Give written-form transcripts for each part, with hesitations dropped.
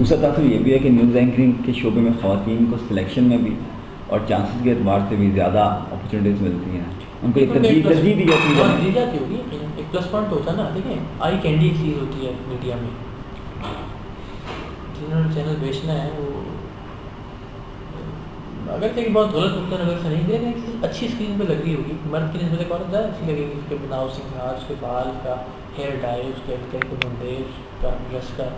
دوسرا تاثر یہ بھی ہے کہ نیوز اینکرنگ کے شعبے میں خواتین کو سلیکشن میں بھی اور چانسز کے اعتبار سے بھی زیادہ اپرچونیٹیز ملتی ہیں, ان کو ایک ترجیح دی جاتی ہوگی. ایک پلس پوائنٹ ہوتا ہے نا, دیکھیں آئی کینڈی ایک چیز ہوتی ہے میڈیا میں, جنہوں نے چینل بیچنا ہے وہ اگر کہ بہت غلط نقطہ نظر سے نہیں, لیکن اچھی اسکرین پہ لگ رہی ہوگی, مرد کی نسبت ایک عورت زیادہ اچھی لگے گی, اس کے بناؤ سنگھار, اس کے بال کا ہیئر ڈائی, اس کے ہلکے کو بندیج کا ڈریس کا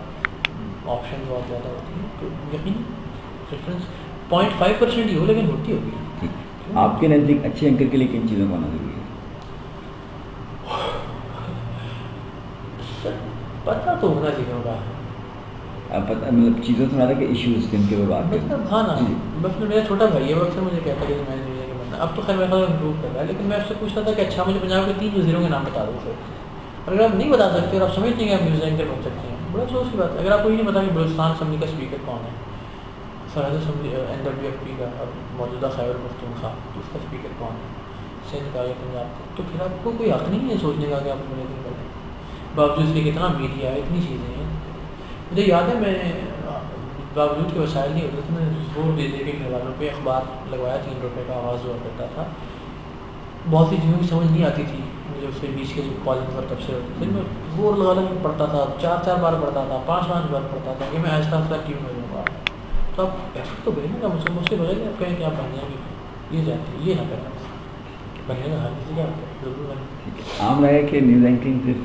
آپشن بہت زیادہ ہوتی ہے, تو یقین پریفرنس 0.5% ہی ہو لیکن ہوتی ہوگی. آپ کے نزدیک اچھے اینکر کے لیے کن چیزوں کا ہونا ضروری ہے؟ پتہ تو ہونا چاہیے ہوگا, پتہ مطلب چیزوں سے زیادہ کہ ایشوز جن کے بات مطلب ہاں نا, بس میرا چھوٹا بھائی ہے, وہ اکثر مجھے کہتا ہے کہ میں نے بننا, اب تو خیر میرا امپروو کر رہا ہے, لیکن میں اس سے پوچھتا تھا کہ اچھا مجھے پنجاب کے 3 وزیروں کے نام بتا دو سر, اگر آپ نہیں بتا سکتے اور آپ سمجھتے ہیں کہ آپ نیوز اینکر بن سکتے ہیں, بڑا افسوس کی بات ہے. اگر آپ کو یہ نہیں پتا کہ بلوچستان اسمبلی کا اسپیکر کون ہے, سرحد اسمبلی NWFP کا اب موجودہ خیبر پختونخوا اس کا اسپیکر کون ہے, سندھ کا یا پنجاب کا, تو پھر آپ کو کوئی حق نہیں ہے سوچنے کا کہ آپ مجھے کریں, باوجود اس کے کتنا میڈیا ہے, اتنی چیزیں ہیں. مجھے یاد ہے میں باوجود کے وسائل نہیں ہوتے تو میں زور دے کے گھر والوں پہ اخبار لگوایا, 3 روپے کا آواز ہوا کرتا تھا. بہت سی چیزوں کی سمجھ نہیں آتی تھی مجھے, اس کے بیچ کے جو کالنگ پر تبصرے ہوتے تھے, میں زور لگا کر پڑھتا تھا, 4 بار پڑھتا تھا, 5 بار پڑھتا تھا کہ میں آہستہ آہستہ ٹیون ہو جاؤں گا. تو آپ ایفرٹ تو کریں گے, مجھ سے بغیر آپ کہیں کہ آپ بننے گے, یہ جانتے یہ نہ کریں, بننے کا ہر کسی کا ضرور بنے. عام رہا ہے کہ نیوز اینکرنگ صرف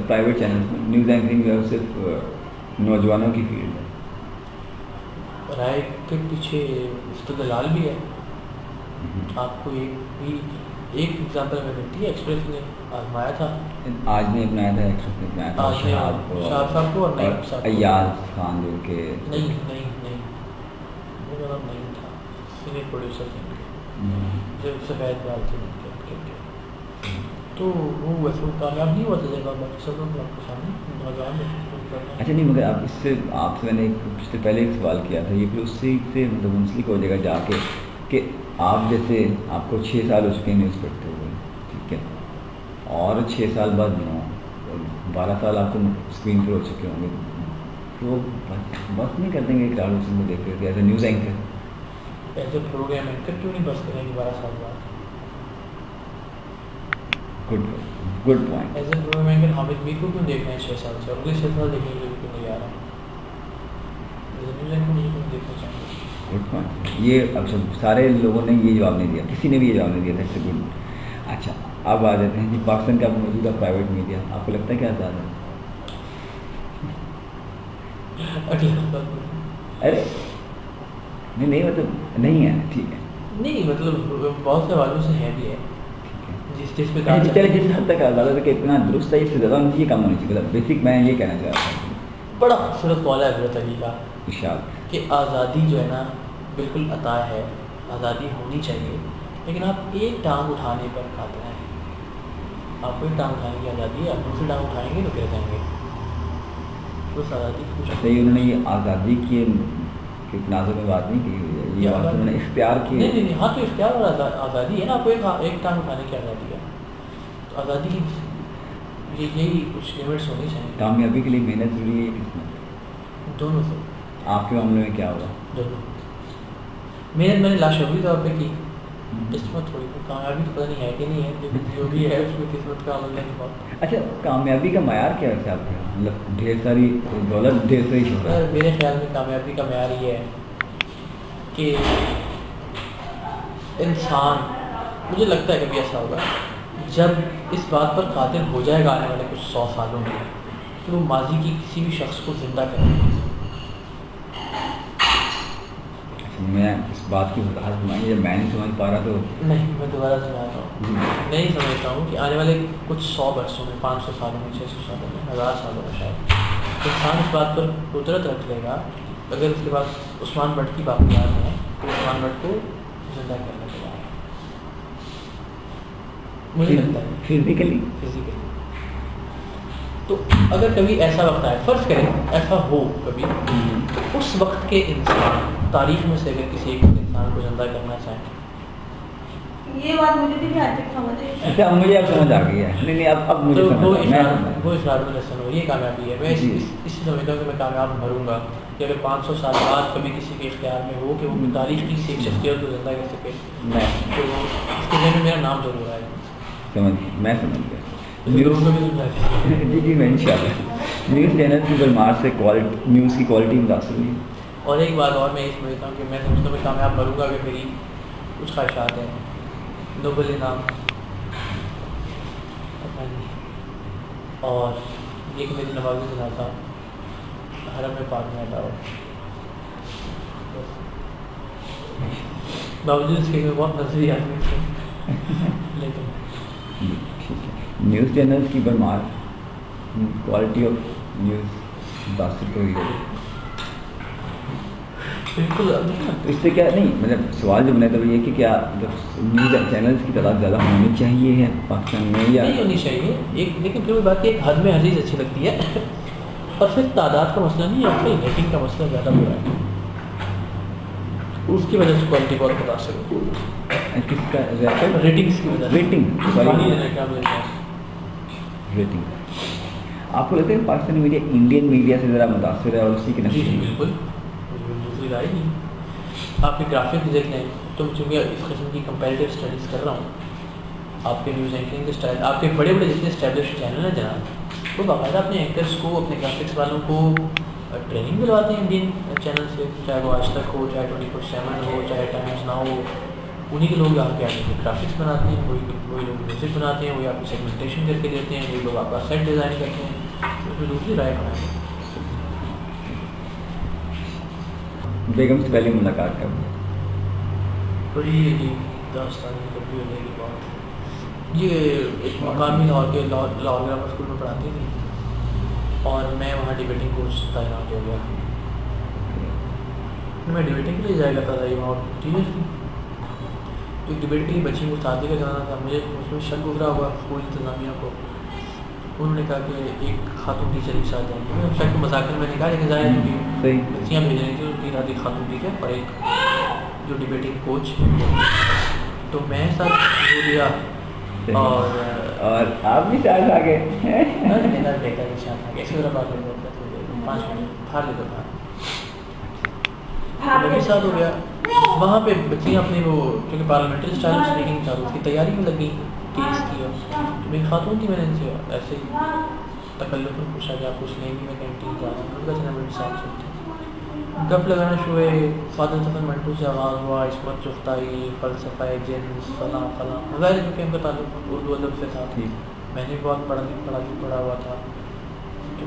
پرائیویٹ چینلز میں نیوز اینکرنگ جو ہے صرف نوجوانوں کی فیلڈ ہے. رائے کے پیچھے استدلال بھی ہے. آپ کو ایک ایگزامپل میں ملتی ہے, ایکسپریس نے آزمایا تھا, آج نے اپنایا تھا, ایکسپریس نے اپنایا تھا, شہاب صاحب کو اور ایاز خان جو کہ نہیں وہ نہیں تھا, سینئر پروڈیوسر تھے جو سفید بال تھے, تو وہ ویسے کامیاب نہیں ہوا تھا, باقی سب لوگ آپ کے سامنے نوجوان. اچھا نہیں, مگر آپ سے میں نے اس سے پہلے ایک سوال کیا تھا, یہ پھر اس سے مطلب منسلک ہو جائے گا جا کے کہ آپ جیسے آپ کو 6 سال ہو چکے ہیں نیوز پڑھتے ہوئے, ٹھیک ہے, اور 6 سال بعد 9 اور 12 سال آپ کو اسکرین پر ہو چکے ہوں گے, تو بس نہیں کر دیں گے کراؤڈ اس کو دیکھ کے as a news anchor, as a program anchor کیوں نہیں بس کریں گے 12 سال بعد. Good point. As a program anchor Hamid Mir کو کیوں دیکھنا ہے 6 سال سے, اور اگلے 6 سال دیکھنے کے لیے کیوں نہیں آ رہا ہے, ایز اے نیوز اینکر مجھے کیوں دیکھنا چاہیے. Good point. یہ اکثر سارے لوگوں نے یہ جواب نہیں دیا, کسی نے بھی یہ جواب نہیں دیا تھا, اٹس اے گڈ. اچھا اب آ جاتے ہیں کہ پاکستان کا موجودہ پرائیویٹ میڈیا آپ کو لگتا ہے کیا زیادہ ہے؟ ارے نہیں مطلب نہیں ہے, ٹھیک ہے, نہیں مطلب بہت سے والوں سے ہے بھی ہے, جس پہ جس حد تک زیادہ کہ اتنا درست ہے, اس سے زیادہ ان کی کم ہونی چاہیے. بیسک میں یہ کہنا چاہ رہا تھا. بڑا خوبصورت قول ہے حضرت علی کا ارشاد کہ آزادی جو ہے نا بالکل عطا ہے, آزادی ہونی چاہیے, لیکن آپ ایک ٹانگ اٹھانے پر کھاتے ہیں. آپ کو ایک ٹانگ اٹھانے کی آزادی ہے, آپ دوسری ٹانگ اٹھائیں گے تو گر جائیں گے. بس آزادی کچھ صحیح, انہوں نے یہ آزادی کی تنازع میں بات نہیں کی ہوئی ہے, یہ بات انہوں نے اختیار کی. نہیں ہاں, تو اختیار اور آزادی ہے نا, آپ کو ایک ٹانگ اٹھانے کی آزادی ہے, تو آزادی کی یہی کچھ لیمٹس ہونی چاہیے. کامیابی کے لیے محنت ضروری ہے, قسمت دونوں سے. آپ کے معاملے میں کیا ہوگا؟ دونوں. محنت میں نے لاشعوری طور پہ کی, قسمت تھوڑی, کامیابی تو پتہ نہیں ہے کہ نہیں ہے, لیکن جو بھی ہے اس میں قسمت کا عمل نہیں بہت. اچھا کامیابی کا معیار کیا ہے آپ کا, مطلب ڈھیر ساری دولت, ڈھیر ساری شہرت؟ میرے خیال میں کامیابی کا معیار یہ ہے کہ انسان, مجھے لگتا ہے کبھی ایسا ہوگا جب اس بات پر قادر ہو جائے گا آنے والے کچھ 100 سالوں میں کہ وہ ماضی کی کسی بھی شخص کو زندہ کرے. میں اس بات کی وضاحت سنائیں, جب میں نہیں سمجھ پا رہا تو نہیں, میں دوبارہ سمجھاتا ہوں. میں نہیں سمجھتا ہوں کہ آنے والے کچھ 100 برسوں میں, 500 سالوں میں, 600 سالوں میں, 1000 سالوں میں شاید انسان اس بات پر قدرت رکھ لے گا, اگر اس کے پاس عثمان بٹ کی باقیات ہیں تو عثمان بٹ کو زندہ کرنے کے بعد مجھے لگتا ہے فزیکلی. تو اگر کبھی ایسا وقت آئے, فرض کریں ایسا ہو کبھی, اس وقت کے انسان تاریخ میں سے اگر کسی ایک انسان کو زندہ کرنا چاہیں, یہ بات مجھے بھی آج تک سمجھ نہیں. اچھا مجھے اب سمجھ آ گئی ہے. نہیں اب مجھے وہ سمجھ, اشارت الحسن ہو, یہ کامیابی ہے. میں اس سمجھتا ہوں کہ میں کامیاب مروں گا, کہ اگر 500 سال بعد کبھی کسی کے اختیار میں ہو کہ وہ تاریخ کی سے ایک شخصیت کو زندہ کر سکے میں تو اس کے ذہن میں میرا نام ضرور آئے گا. میں سمجھ گیا. لوگوں کو بھی سمجھا دیں. جی جی میں ان شاء اللہ نیوز چینل کی برمار سے نیوز کی کوالٹی متاثر ہوئی. اور ایک بات اور میں یہ سمجھتا ہوں کہ میں سمجھتا ہوں کہ کامیاب کروں گا کہ میری کچھ خواہشات ہیں. نوبل انعام اور یہ کہ میری نمازی جنازہ حرم میں پاک میں ادا ہو. باوجود اس کے میں بہت نظریات میں لیکن نیوز چینلز کی برمار کوالٹی آف نیوز متاثر ہوئی ہے. بالکل اس سے کیا نہیں مطلب سوال جو بنایا تھا وہ یہ کہ کیا نیوز چینلز کی تعداد زیادہ ہونی چاہیے ہے پاکستان میں یا نہیں ہونی چاہیے ایک. لیکن پھر وہ بات ایک حد میں ہر چیز اچھی لگتی ہے اور پھر تعداد کا مسئلہ نہیں ہے, اپنی ریٹنگ کا مسئلہ زیادہ برا ہے. اس کی وجہ سے کوالٹی بہت متاثر ہوتی ہے. کس کا ریٹنگس کی وجہ سے. ریٹنگ آپ کو لگتا ہے کہ پاکستانی میڈیا انڈین میڈیا سے ذرا متاثر ہے اور اسی کے جی نتیجے میں بالکل دوسری رائے نہیں. آپ کے گرافک دیکھ لیں تو چونکہ اس قسم کی کمپیریٹیو اسٹڈیز کر رہا ہوں, آپ کے نیوز اینکرنگ کے اسٹائل, آپ کے بڑے بڑے جتنے اسٹیبلش چینل ہیں جناب وہ باقاعدہ اپنے اینکرس کو اپنے گرافکس والوں کو ٹریننگ دلواتے ہیں انڈین چینل سے, چاہے وہ آج تک ہو, چاہے 24/7 ہو, چاہے ٹائمز نہ ہو. انہیں کے لوگ آ کے آپ کے گرافکس بناتے ہیں, وہی لوگ میوزک بناتے ہیں, وہی آپ کو سیگمنٹیشن کر کے دیتے ہیں, وہی لوگ آپ کا سیٹ ڈیزائن کرتے ہیں. اس میں دوسری رائے بنائیں. بیگم سے پہلے ملاقات کب ہوئی؟ بڑی عجیب داستان کبھی ہونے کی بات. یہ ایک مقامی لاہور کے لاہور گرامر اسکول میں پڑھاتی تھی اور میں وہاں ڈیبیٹنگ کورس تعینات ہو گیا. میں ڈیبیٹنگ کے لیے جایا کرتا تھا, یہ وہاں ٹیچر تھی جو ڈیبیٹ کے لیے بچی کو ساتھ لے کر جانا تھا. مجھے اس میں شک گزرا ہوا اسکول انتظامیہ کو. انہوں نے کہا کہ ایک خاتون ٹیچر کے ساتھ جائیں گے. شک مذاکر میں نے کہا لیکن ظاہر ہے بچیاں بھیج رہی تھیں, ان کی رات ایک خاتون ٹیچر اور ایک جو ڈیبیٹنگ کوچ. تو میں ساتھ ہو گیا اور آپ بھی ساتھ آ گئے. میرا بیٹا کے ساتھ آ گیا. اسی طرح بات ہو گیا 5 منٹ باہر لے کر باہر بھی ساتھ ہو گیا. وہاں پہ بچیاں اپنی وہ کیونکہ پارلیمنٹری اسٹائل میں اسپیکنگ چاہوں اس کی تیاری میں لگ گئی کیس کی. اور میری خاتون تھی, میں نے ان سے ایسے ہی تکلف میں پوچھا کہ آپ کچھ لیں گی, میں کینٹین جا رہا ہوں. میرے ساتھ سنتی گپ لگانا شروع ہوئے. فادر صفن منٹو سے آغاز ہوا, عصمت چغتائی, فلسفہ جنس فلاں فلاں وغیرہ جو کہ ان کا تعلق اردو ادب سے تھا. میں نے بہت پڑھا ہوا تھا. تو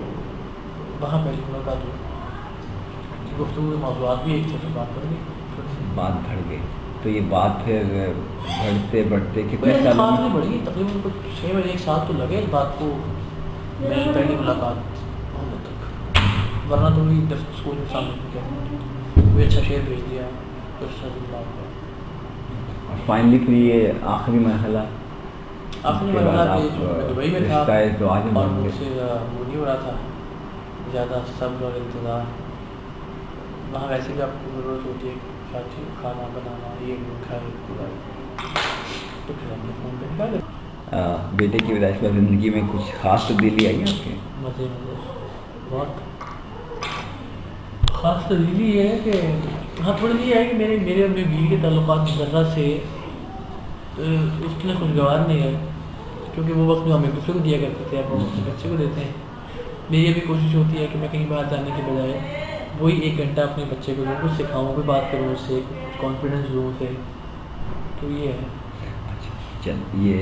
وہاں پہلی ملاقات ہوئی. گفتگو کے موضوعات بھی ایک تھے, بات پڑ گئی. بات بڑھ گئی تو یہ بات پھر بڑھتے بڑھتے کتنے سال بات نہیں بڑھی, تقریباً کچھ 6 مہینے 1 سال تو لگے اس بات کو میری پہلی ملاقات ہونے تک. ورنہ تو بھی اسکول میں سامنے کیا کوئی اچھا شعر بھیج دیا کچھ اور فائنلی پھر یہ آخری مرحلہ کہ دبئی میں تھا اور ہوں مجھ سے وہ نہیں ہو رہا تھا زیادہ صبر اور انتظار. وہاں ویسے بھی آپ کو ضرورت ہوتی ہے کھانا بنانا, یہ کھائے پورا. تو پھر ہم نے فون پہ نکالا. بیٹے کی پیدائش پر زندگی میں کچھ خاص تبدیلی آئی ہے آپ کے؟ مزے بہت خاص تبدیلی یہ ہے کہ ہاں تھوڑی سی ہے کہ میرے اپنے بیوی کے تعلقات ذرا سے اس نے خوشگوار نہیں ہے, کیونکہ وہ وقت جو ہم ایک دوسرے کو دیا کرتے تھے اب وہ اپنے بچے کو دیتے ہیں. میری یہ بھی کوشش ہوتی ہے کہ میں کہیں باہر جانے کے بجائے وہی 1 گھنٹہ اپنے بچے کو جو کچھ سکھاؤں, کوئی بات کروں اس سے, کانفیڈنس دوں اسے. تو یہ ہے. چل یہ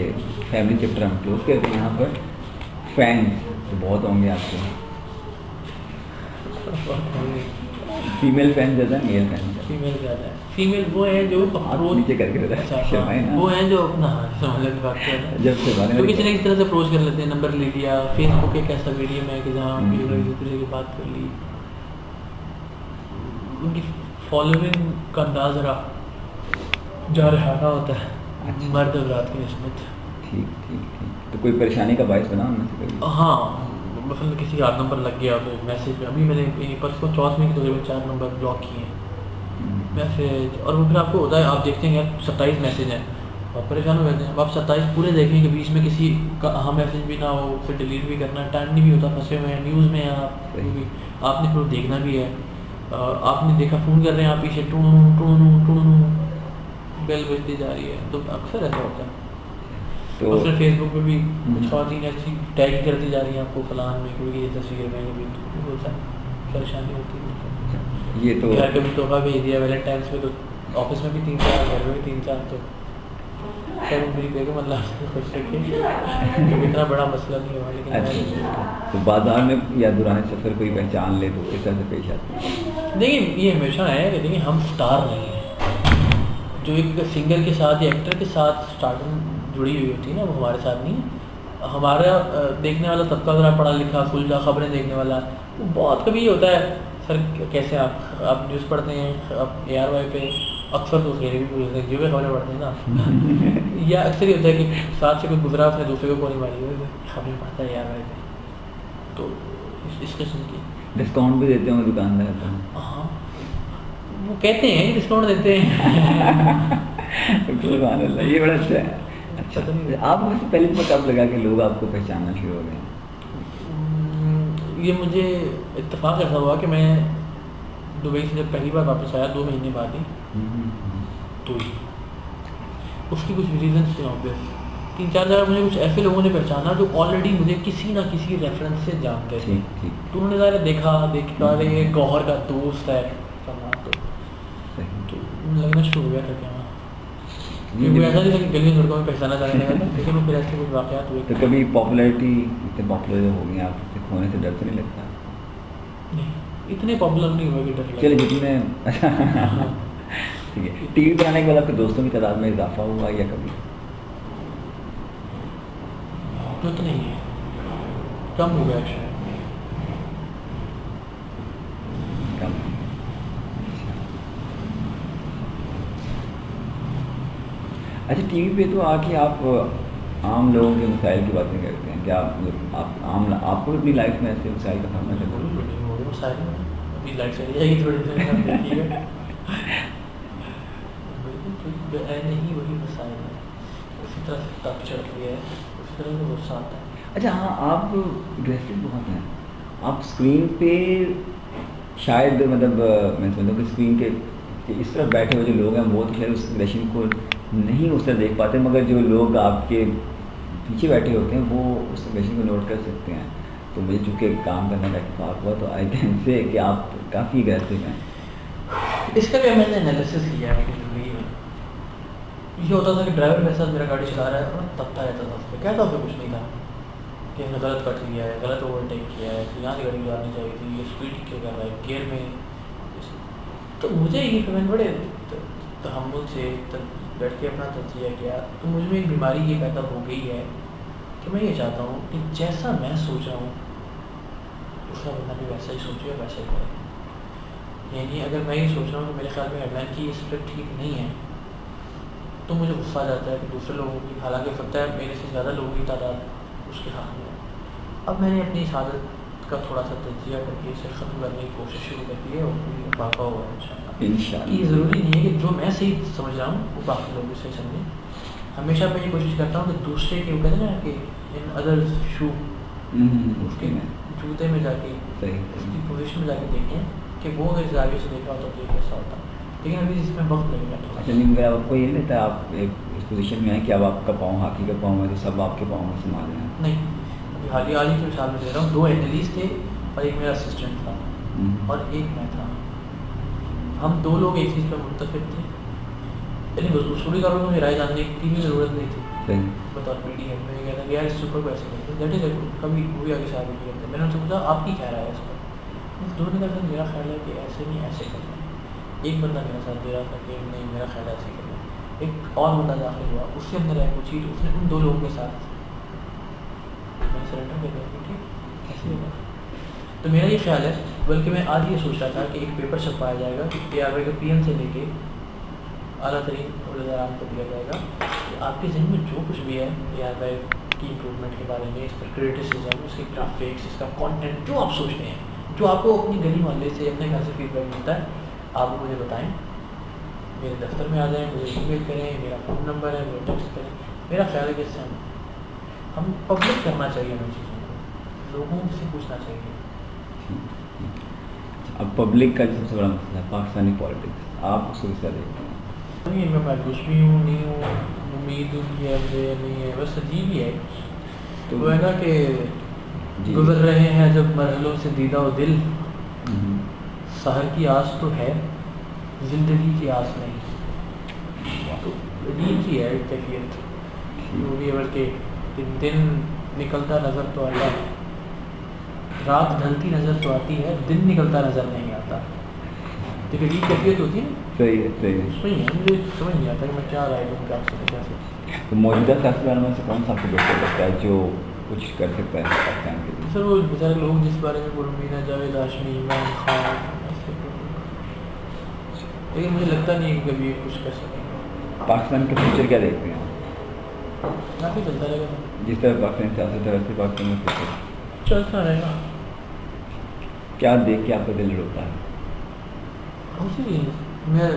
فیملی چیپٹر ہم کلوز کرتے ہیں. یہاں پر فینس تو بہت ہوں گے آپ کے, فیمیل فین زیادہ میل فین فیمیل زیادہ ہے. فیمیل وہ ہیں جو نیچے کر کے وہ ہیں جو اپنا سمجھ کی بات کر رہے جب سے ہیں کسی نے اس طرح سے اپروچ کر لیتے ہیں, نمبر لے لیا. فیس بک ایک ایسا میڈیم ہے کہ جہاں ایک دوسرے کی بات کر لی. ان کی فالوئنگ کا انداز ذرا جارحانہ ہوتا ہے مرد حضرات کی نسبت. ٹھیک تو کوئی پریشانی کا باعث بنا ہم سے؟ ہاں مثلاً کسی کا نمبر لگ گیا تو میسیج پہ, ابھی میں نے پرسوں 4 میں تقریباً 4 نمبر بلاک کیے ہیں میسیج. اور وہ پھر آپ کو ہوتا ہے, آپ دیکھتے ہیں یار 27 میسیج ہیں, آپ پریشان ہو جاتے ہیں. اب آپ 27 پورے دیکھیں کہ بیچ میں کسی کا اہم میسیج بھی نہ ہو, پھر ڈیلیٹ بھی کرنا, ٹائم نہیں بھی ہوتا, پھنسے ہوئے ہیں نیوز میں. آپ نے پھر دیکھنا بھی ہے. آپ نے دیکھا فون کر رہے ہیں آپ پیچھے ٹون بیل بجتی جا رہی ہے، تو اکثر ایسا ہوتا ہے. تو اور پھر فیس بک پہ بھی کچھ خواتین ایسی ٹیگ کرتی جا رہی ہیں آپ کو فلان میں کوئی یہ تصویر میں بھی ہوتا ہے، پریشانی ہوتی ہے. یہ تو گھر کبھی تحفہ بھیج دیا ویلنٹائنس پہ، تو آفس میں بھی 3-4 گھر میں بھی 3-4 تو خیر میری بیگم اللہ سے خوش رکھے کیونکہ اتنا بڑا مسئلہ نہیں ہوا. لیکن اچھا، تو بازار میں یا دوران سفر کوئی پہچان لے تو کس طرح سے پیش آتی ہے؟ دیکھیں یہ ہمیشہ ہے کہ دیکھیں ہم سٹار نہیں ہیں. جو ایک سنگر کے ساتھ یا ایکٹر کے ساتھ اسٹارٹنگ جڑی ہوئی ہوتی ہے نا، وہ ہمارے ساتھ نہیں ہے. ہمارا دیکھنے والا طبقہ ذرا پڑھا لکھا کھلجا خبریں دیکھنے والا، وہ بہت کبھی ہوتا ہے سر کیسے آپ نیوز پڑھتے ہیں، آپ ARY پہ اکثر تو خیر بھی پوچھتے ہیں جو بھی خبریں پڑھتے ہیں نا، یا اکثر یہ ہوتا ہے کہ ساتھ سے کوئی گزرا اس نے دوسرے کو نہیں ماری ہوئی خبریں پڑھتا ہے ARY پہ، تو اس قسم کی ڈسکاؤنٹ بھی دیتے ہوں دکاندار تو؟ ہاں وہ کہتے ہیں کہ ڈسکاؤنٹ دیتے ہیں. سبحان اللہ، یہ بڑا اچھا ہے. اچھا، آپ کو سے پہلے کب لگا کہ لوگ آپ کو پہچاننا شروع ہو گئے؟ یہ مجھے اتفاق ایسا ہوا کہ میں دبئی سے جب پہلی بار واپس آیا 2 مہینے بعد ہی، تو اس کی کچھ ریزنس تھے آبویس. 3-4 جگہ مجھے کچھ ایسے لوگوں نے پہچانا جو آلریڈی مجھے کسی نہ کسی ریفرنس سے جانتے تھے. تو انہوں نے ظاہر دیکھا یہ گوہر کا دوست ہے تو لگنا شروع ہو گیا تھا کہ ہاں وہ ایسا نہیں تھا کہ گلیوں سڑکوں میں پہچانا جانے لگا تھا، لیکن وہ پھر ایسے کچھ واقعات ہوئے. تو کبھی پاپولیرٹی اتنے پاپولر ہو گئی آپ سے کھونے سے ڈر تو نہیں لگتا؟ نہیں اتنے پاپولر نہیں ہوئے کہ ڈر چلے لگا. جتنے ٹھیک ہے. ٹی وی پہ آنے کے بعد آپ کے دوستوں کی تعداد میں اضافہ ہوا یا کبھی؟ جو تو نہیں ہے، کم ہو گیا شاید. کم. اچھا، ٹی وی پہ تو آ کے آپ عام لوگوں کے مسائل کی باتیں کرتے ہیں، کیا آپ کو اپنی لائف میں ایسے مسائل کا سامنا کرنا ابھی لائٹ چلی جائے گی تھوڑی دیر میں، آپ دیکھیے گا. نہیں وہی مسائل ہے، اسی طرح سے تپ چڑھ رہی ہے، اسی طرح سے غصہ آتا ہے. اچھا ہاں، آپ اگریسو بہت ہیں. آپ اسکرین پہ شاید مطلب میں سمجھتا ہوں کہ اسکرین کے اس طرح بیٹھے ہوئے جو لوگ ہیں وہ تو خیر اس اگریشن کو نہیں اس طرح دیکھ پاتے، مگر جو لوگ آپ کے پیچھے بیٹھے ہوتے ہیں وہ اس اگریشن کو نوٹ کر سکتے ہیں. تو مجھے چونکہ کام کرنے کا اتفاق ہوا تو آئی کین سے کہ آپ کافی اگریسو ہیں. اس کا بھی میں نے انالیسس کیا ہے. زندگی میں یہ ہوتا تھا کہ ڈرائیور میرے ساتھ میرا گاڑی چلا رہا ہے اور تبتا رہتا تھا اس پہ، کہتا اس پہ کچھ نہیں تھا کہ ہم نے غلط کٹ لیا ہے، غلط اوورٹیک کیا ہے، یہاں سے گاڑی گزارنی چاہیے تھی، یہ اسپیڈ کیوں کر رہا ہے گیئر میں. تو مجھے یہ کمنٹ بڑے تحمل سے بیٹھ کے اپنا تجزیہ کیا، تو مجھ میں ایک بیماری یہ پیدا ہو گئی ہے کہ میں یہ چاہتا ہوں کہ جیسا میں سوچ رہا ہوں دوسرا بندہ بھی ویسا ہی سوچے اور ویسا ہی کرے. یعنی اگر میں یہ سوچ رہا ہوں کہ میرے خیال میں ہیڈ لائن کی یہ اسکرپٹ ٹھیک نہیں ہے تو مجھے غصہ آ جاتا ہے کہ دوسرے لوگوں کی، حالانکہ ہو سکتا ہے میرے سے زیادہ لوگوں کی تعداد اس کے ہاتھ میں ہے. اب میں نے اپنی اس عادت کا تھوڑا سا تجزیہ کر کے اسے ختم کرنے کی کوشش شروع کر دی ہے اور باقا ہوا ہے انشاءاللہ. یہ ضروری نہیں ہے کہ جو میں صحیح سمجھ رہا ہوں وہ باقی لوگ بھی صحیح سمجھیں. ہمیشہ میں یہ کوشش کرتا ہوں کہ دوسرے کے وہ کہتے ہیں نا کہ ان ادر شو، اس کے جوتے میں جا کے اس کی پوزیشن میں جا کے دیکھیں کہ وہ اگر زاویے سے دیکھا ہوتا تو یہ کیسا ہوتا. لیکن ابھی اس میں وقت لگے گا. اچھا نہیں، مگر آپ کو یہ نہیں تھا آپ ایک اس پوزیشن میں ہیں کہ اب آپ کا پاؤں ہاکی کا پاؤں ہے تو سب آپ کے پاؤں میں سنبھال رہے ہیں؟ نہیں، ابھی حال ہی کے مثال میں دے رہا ہوں. 2 اینالسٹ تھے اور ایک میرا اسسٹنٹ تھا اور ایک میں تھا. ہم 2 لوگ ایک چیز پر متفق تھے، لیکن اصولی طور پر مجھے رائے جاننے کی بھی ضرورت نہیں تھی. بطور پی ایم میں یہ کہتا کہ یار اس سپر کو ایسے کرتے دیٹ از کبھی وہ بھی آگے سے آگے کرتے. میں نے ان سے پوچھا آپ کی کیا رائے ہے اس پر؟ دونوں نے کہا میرا خیال ہے کہ ایسے نہیں ایسے کرنا ہے. ایک بندہ میرا ساتھ دے رہا تھا کہ نہیں میرا خیال ایسے کرنا ہے. ایک اور بندہ داخل ہوا، اس سے اندر ہے پوچھی تو اس نے ان 2 لوگوں کے ساتھ میں سرنڈر کر دیا کہ ٹھیک ایسے ہوگا. تو میرا یہ خیال ہے، بلکہ میں آج یہ سوچ رہا تھا کہ ایک پیپر چھپایا جائے گا کہ ARY کے PM سے لے کے اعلیٰ ترین عہدیداران کو دیا جائے گا کہ آپ کے ذہن میں جو کچھ بھی ہے ARY کی امپروومنٹ کے بارے میں، اس پر کریٹیسزم، اس کے گرافکس، اس کا کانٹینٹ، جو آپ سوچتے ہیں، جو آپ کو اپنی گلی محلے سے اپنے گھر سے فیڈ بیک ملتا ہے، آپ مجھے بتائیں. میرے دفتر میں آ جائیں، مجھے ای میل کریں، میرا فون نمبر ہے، مجھے ٹیکسٹ کریں. میرا خیال ہے کہ اس سے ہم پبلک کرنا چاہیے ہمیں چیزوں کو، لوگوں سے پوچھنا چاہیے. اب پبلک کا جو سب سے بڑا مسئلہ ہے پاکستانی پالیٹکس، آپ اس کو کس طرح دیکھتے ہیں؟ نہیں میں محبوس بھی ہوں نہیں ہوں، امید بھی ہے مجھے نہیں ہے، بس عجیب ہی ہے تو وہ ہے نا کہ جی گزر رہے ہیں جب مرحلوں سے دیدہ و دل، ہوں، سحر کی آس تو ہے زندگی کی آس نہیں، تو عجیب سی ہے کیفیت وہ بھی ہے، بلکہ دن نکلتا نظر تو آتا ہے، رات ڈھلتی نظر تو آتی ہے، دن نکلتا نظر نہیں آتا، ایک عجیب کیفیت ہوتی ہے نا، صحیح ہے صحیح ہے. صحیح ہے مجھے سمجھ نہیں آتا کہ میں کیا رائے دوں آپ سے کیسے. تو موجودہ سیاستدانوں میں سے کون سا آپ کو بہتر لگتا ہے جو کچھ کر سکتا ہے پاکستان کے لیے؟ سر وہ بیچارے لوگ جس بارے میں بولوں گی نا، جاوید ہاشمی، عمران خان، ایسے لیکن مجھے لگتا نہیں ہے کہ کبھی یہ کچھ کر سکیں گے. پاکستان کا فیوچر کیا دیکھتے ہیں کافی چلتا رہے گا، جس طرح پاکستان سیاست ہے ویسے پاکستان میں فیوچر چلتا رہے گا. کیا دیکھ کے آپ کا دل روتا ہے؟ اسی میں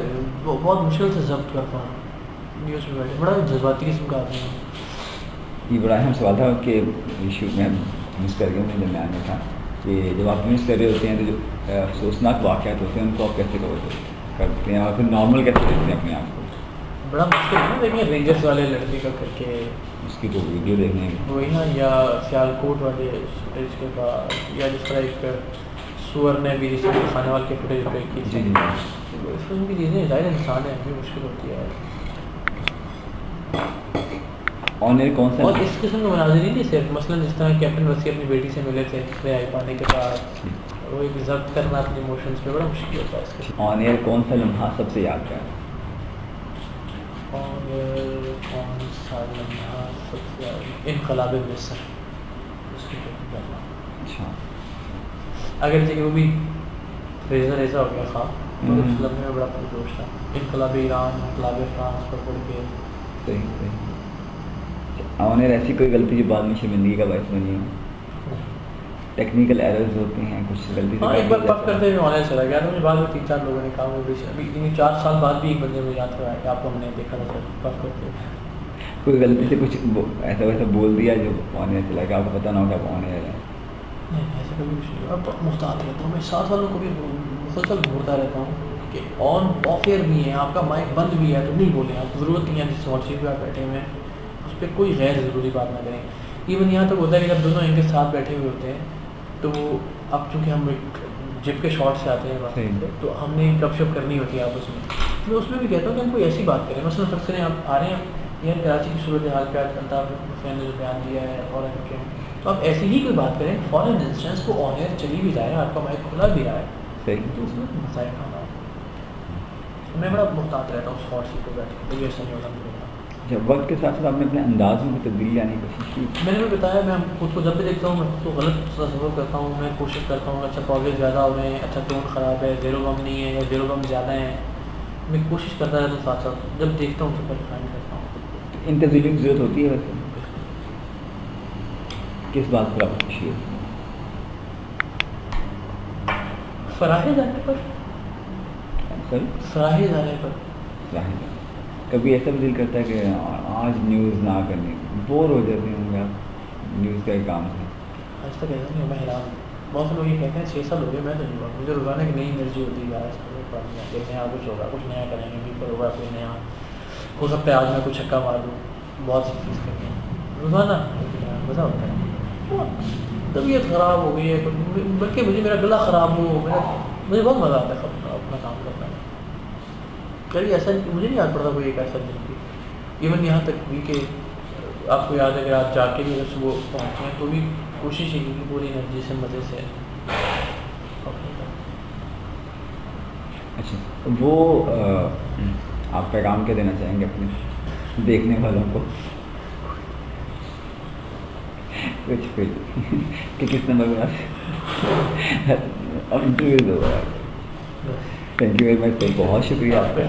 بہت مشکل سے ضبط کرتا ہوں نیوز میں بیٹھے، بڑا جذباتی قسم کا آدمی ہوں. یہ بڑا اہم سوال تھا کہ ایشو میں مس کر گیا میں درمیان میں تھا کہ جب آپ نیوز کر رہے ہوتے ہیں تو جو افسوسناک واقعات ہوتے ہیں ان کو آپ کیسے کور کرتے ہیں اور پھر نارمل کیسے دیکھتے ہیں اپنے آپ کو؟ بڑا مشکل ہے نا، دیکھیں رینجرس والے لڑکے کا کر کے اس کی تو ویڈیو دیکھنے میں وہی نا، یا سیال کوٹ والے فوٹیج کے بعد، یا جس طرح ایک سور نے بھی ریسنٹلی کھانے والے کے فوٹیج بریک کی جی تھی، جی اس قسم کی چیزیں ظاہر انسان ہے بھی مشکل ہوتی ہے. آن ایئر کون سا اور اس قسم کے مناظر نہیں صرف، مثلاً جس طرح کیپٹن وسیع اپنی بیٹی سے ملے تھے رہائی پانے کے بعد، وہ ایک ضبط کرنا اپنے ایموشنس پہ بڑا مشکل ہوتا ہے اس کے. آن ایئر کون سا لمحہ سب سے یادگار ہے؟ اور کون سا لمحہ سب سے انقلاب مصر، اس کی کرنا، اچھا اگرچہ کہ وہ بھی ریزہ ریزہ ہو گیا خواب، اور اس لمحے میں بڑا پرجوش تھا. انقلاب ایران، انقلاب فرانس پر پڑھ کے. صحیح صحیح. آن ایئر ایسی کوئی غلطی جو بعد میں شرمندگی کا باعث بنی ہو؟ ٹیکنیکل ایررز ہوتے ہیں کچھ غلطی ہاں ایک بار پک کرتے سے ہوئے آن لائن چلا گیا تو مجھے بعد میں 3-4 لوگوں نے کہا، وہ بھی ابھی 4 سال بعد بھی ایک بندے مجھے یاد کرایا کہ آپ کو ہم نے دیکھا تھا پک کرتے. کوئی غلطی سے کچھ ایسا ویسا بول دیا جو آن ایئر چلا گیا، آپ کو پتہ نہ ہو کہ آپ آن ایئر ہے؟ نہیں ایسا کبھی کچھ نہیں. اب محتاط رہتا ہوں میں، 7 سالوں کو بھی مسلسل گھورتا رہتا ہوں کہ آن آف ایئر بھی ہے، آپ کا مائک بند بھی ہے تو نہیں بولیں، آپ ضرورت نہیں ہے جس ہاٹ سیٹ پہ آپ بیٹھے ہوئے ہیں اس پہ کوئی غیر ضروری بات نہ کریں. ایون یہاں تک ہوتا ہے کہ جب دونوں ان کے ساتھ بیٹھے ہوئے ہوتے ہیں تو اب چونکہ ہم ایک جب کے شارٹ سے آتے ہیں وقت سے، تو ہم نے گپ شپ کرنی ہوتی ہے آپس میں. میں اس میں بھی کہتا ہوں کہ ہم کوئی ایسی بات کریں، مثلا فرض کریں آپ آ رہے ہیں یہاں کراچی کی صورت حال پہ الطاف حسین نے جو بیان دیا ہے فورن کے، تو آپ ایسی ہی کوئی بات کریں، فورن انسٹنس کو آن ایئر چلی بھی جائے، آپ کا مائک کھلا بھی رہا ہے صحیح. تو اس میں مسائل کھانا. میں بڑا محتاط رہتا ہوں اس ہاٹ سیٹ پہ بیٹھ کے، ایسا نہیں ہوتا میرے ساتھ. جب وقت کے ساتھ ساتھ آپ نے اپنے انداز میں تبدیلی لانے کی کوشش کی؟ میں نے بھی بتایا، میں خود کو جب بھی دیکھتا ہوں میں خود کو غلط تصور کرتا ہوں، میں کوشش کرتا ہوں اچھا پروگریس زیادہ ہو رہے ہیں، اچھا ٹون خراب ہے، زیرو غم نہیں ہے یا زیرو غم زیادہ ہیں، میں کوشش کرتا رہتا ہوں ساتھ ساتھ، جب دیکھتا ہوں تو پریشانی کرتا ہوں. ان تبدیلیوں کی ضرورت ہوتی ہے ویسے؟ کس بات پر آپ کو خوشی ہوتی ہے؟ فراہ جانے پر، سر فراہ جانے پر. کبھی ایسا بھی دل کرتا ہے کہ آج نیوز نہ کرنی، بور ہو جاتے ہوں گے آپ نیوز کے کام سے؟ آج تک ایسا نہیں ہو، میں حیران ہوں. بہت سے لوگ یہ کہتے ہیں 6 سال ہو گئے، میں تو نہیں ہوا، مجھے روزانہ ایک نئی انرجی ہوتی ہے. دیکھتے ہیں کچھ ہوگا، کچھ نیا کریں گے، پر ہوگا کوئی نیا، ہو سکتا ہے آج میں کچھ چھکا مار دوں، بہت سی چیز کریں گے روزانہ، مزہ ہوتا ہے. طبیعت خراب ہو گئی ہے، بلکہ مجھے میرا گلا خراب ہو، مجھے بہت مزہ آتا ہے اپنا کام کرنا ہے. کبھی ایسا مجھے نہیں یاد پڑتا کوئی ایک ایسا دن بھی، ایون یہاں تک بھی کہ آپ کو یاد ہے کہ آپ جا کے بھی اگر صبح پہنچے ہیں تو بھی کوشش ہے کہ پوری انرجی سے مزے سے. اچھا وہ آپ پیغام کیا دینا چاہیں گے اپنے دیکھنے والوں کو؟ کچھ کہ کس نمبر میں اب انٹرویو دو. تھینک یو ویری مچ، بہت شکریہ آپ کا.